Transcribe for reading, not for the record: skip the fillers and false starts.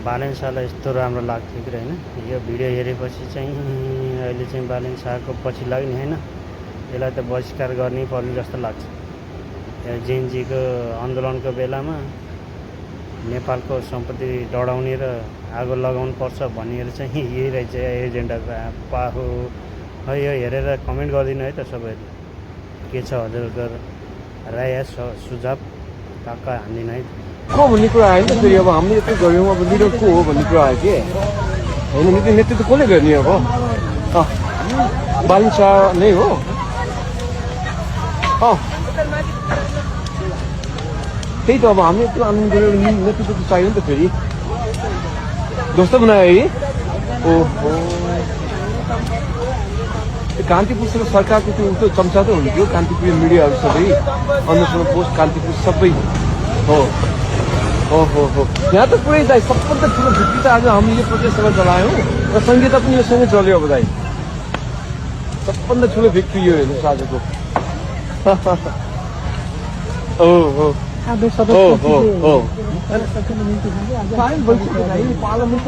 बालेन शाहलाई यस्तो राम्रो लाग्थ्यो कि होइन यो भिडियो हेरेपछि चाहिँ अहिले चाहिँ बालेन शाहको पछि लाग्ने होइन यसलाई त बहिष्कार गर्नै पर्ने जस्तो लाग्छ। जेएनजीको आन्दोलनको बेलामा नेपालको सम्पत्ति डढाउने र आगो लगाउनु पर्छ भनेर चाहिँ यही रहेछ एजेन्डाको पाहो है। यो हेरेर कमेन्ट गरिदिनु है त सबैले के छ हजुरको राय सुझाव काका हान्दिनु है को भन्ने कुरा आयो नि त फेरि। अब हामीले यस्तो गऱ्यौँ अब लिडर को हो भन्ने कुरा आयो कि होइन। नेतृत्व कसले गर्ने अब बालेन शाह नै हो। त्यही त अब हामीले यत्रो आन्दोलन गरेर नेतृत्व त चाहियो नि त फेरि। ध्वस्त बनायो है। ओहो कान्तिपुर सरकारको त्यो उस्तो चम्चा त हुन्थ्यो। कान्तिपुर मिडियाहरू सबै अन्नपूर्ण पोस्ट कान्तिपुर सबै हो हो हो हो। यहाँ त पुरै दाइ सबभन्दा ठुलो भित्ति त आज हामीले यो प्रोटेस्ट सभा चलायौँ र संहिता पनि योसँगै चल्यो। अब दाइ सबभन्दा ठुलो भिक्ट्री यो हेर्नुहोस् आजको। हो हो पार्लामेन्ट